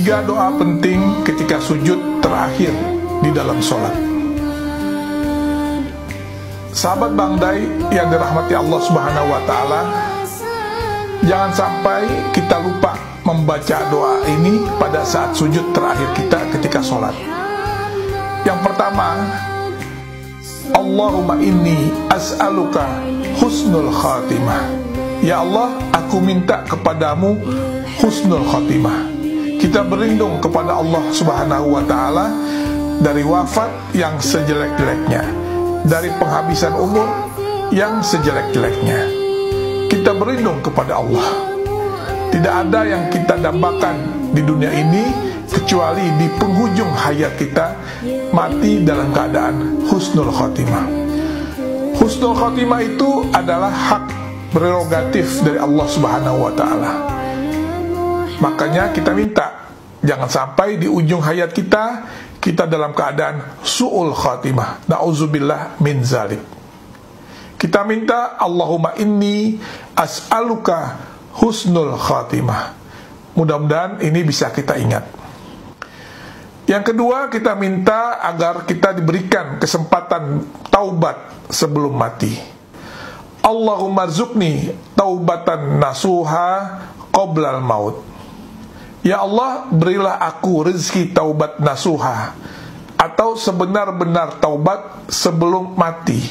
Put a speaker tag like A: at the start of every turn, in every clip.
A: 3 doa penting ketika sujud terakhir di dalam sholat. Sahabat Bang Dai yang dirahmati Allah Subhanahu wa Ta'ala, jangan sampai kita lupa membaca doa ini pada saat sujud terakhir kita ketika sholat. Yang pertama, Allahumma inni as'aluka husnul khatimah. Ya Allah, aku minta kepadamu husnul khatimah. Kita berlindung kepada Allah Subhanahu wa Ta'ala dari wafat yang sejelek-jeleknya, dari penghabisan umur yang sejelek-jeleknya. Kita berlindung kepada Allah. Tidak ada yang kita dambakan di dunia ini kecuali di penghujung hayat kita mati dalam keadaan husnul khatimah. Husnul khatimah itu adalah hak prerogatif dari Allah Subhanahu wa Ta'ala. Makanya kita minta jangan sampai di ujung hayat kita dalam keadaan su'ul khatimah. Na'udzubillah min zalik. Kita minta Allahumma inni as'aluka husnul khatimah. Mudah-mudahan ini bisa kita ingat. Yang kedua, kita minta agar kita diberikan kesempatan taubat sebelum mati. Allahumma rzuqni taubatan nasuha qoblal maut. Ya Allah, berilah aku rezeki taubat nasuha, atau sebenar-benar taubat sebelum mati.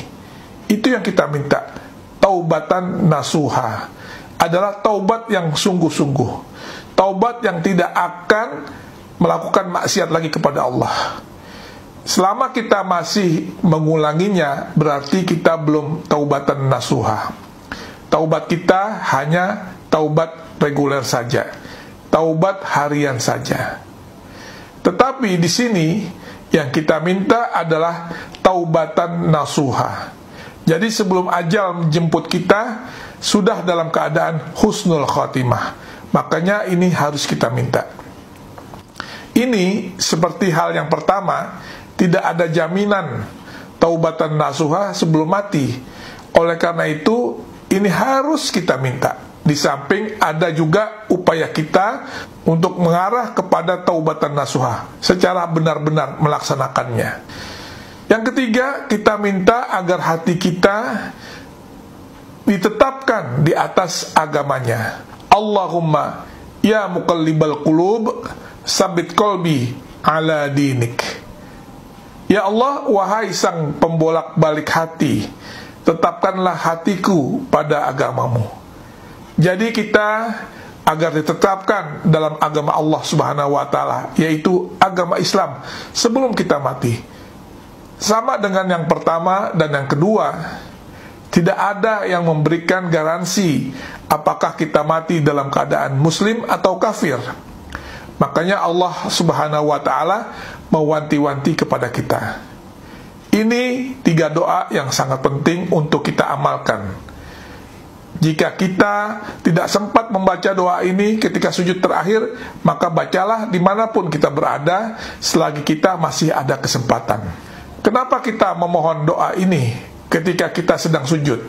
A: Itu yang kita minta. Taubatan nasuha adalah taubat yang sungguh-sungguh, taubat yang tidak akan melakukan maksiat lagi kepada Allah. Selama kita masih mengulanginya, berarti kita belum taubatan nasuha. Taubat kita hanya taubat reguler saja, taubat harian saja. Tetapi di sini yang kita minta adalah taubatan nasuha. Jadi sebelum ajal menjemput kita, sudah dalam keadaan husnul khatimah. Makanya ini harus kita minta. Ini seperti hal yang pertama, tidak ada jaminan taubatan nasuha sebelum mati. Oleh karena itu, ini harus kita minta. Di samping ada juga upaya kita untuk mengarah kepada taubatan nasuha secara benar-benar melaksanakannya. Yang ketiga, kita minta agar hati kita ditetapkan di atas agamanya. Allahumma ya muqallibal qulub sabit qalbi ala dinik. Ya Allah, wahai sang pembolak-balik hati, tetapkanlah hatiku pada agamamu. Jadi kita agar ditetapkan dalam agama Allah Subhanahu wa Ta'ala, yaitu agama Islam, sebelum kita mati. Sama dengan yang pertama dan yang kedua, tidak ada yang memberikan garansi apakah kita mati dalam keadaan muslim atau kafir. Makanya Allah Subhanahu wa Ta'ala mewanti-wanti kepada kita. Ini 3 doa yang sangat penting untuk kita amalkan. Jika kita tidak sempat membaca doa ini ketika sujud terakhir, maka bacalah dimanapun kita berada selagi kita masih ada kesempatan. Kenapa kita memohon doa ini ketika kita sedang sujud?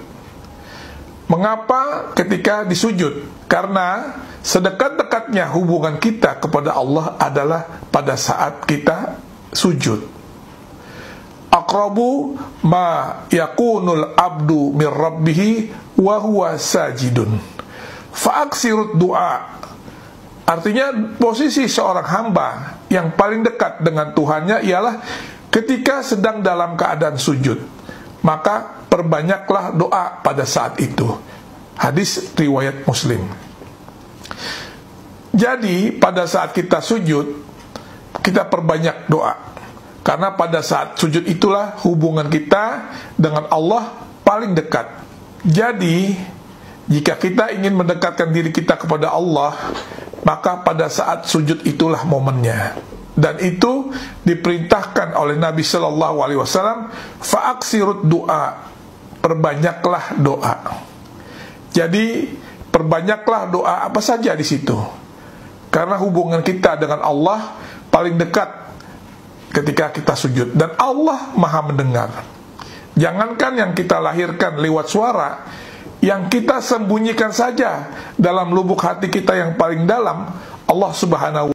A: Mengapa ketika disujud? Karena sedekat-dekatnya hubungan kita kepada Allah adalah pada saat kita sujud. Aqrabu ma yakunul abdu mir rabbih wa huwa sajidun. Fa'aksirut doa. Artinya posisi seorang hamba yang paling dekat dengan Tuhannya ialah ketika sedang dalam keadaan sujud. Maka perbanyaklah doa pada saat itu. Hadis riwayat Muslim. Jadi pada saat kita sujud, kita perbanyak doa. Karena pada saat sujud itulah hubungan kita dengan Allah paling dekat. Jadi jika kita ingin mendekatkan diri kita kepada Allah, maka pada saat sujud itulah momennya. Dan itu diperintahkan oleh Nabi Shallallahu Alaihi Wasallam, fa'aksirut doa, perbanyaklah doa. Jadi perbanyaklah doa apa saja di situ, karena hubungan kita dengan Allah paling dekat ketika kita sujud, dan Allah Maha mendengar. Jangankan yang kita lahirkan lewat suara, yang kita sembunyikan saja dalam lubuk hati kita yang paling dalam, Allah Subhanahu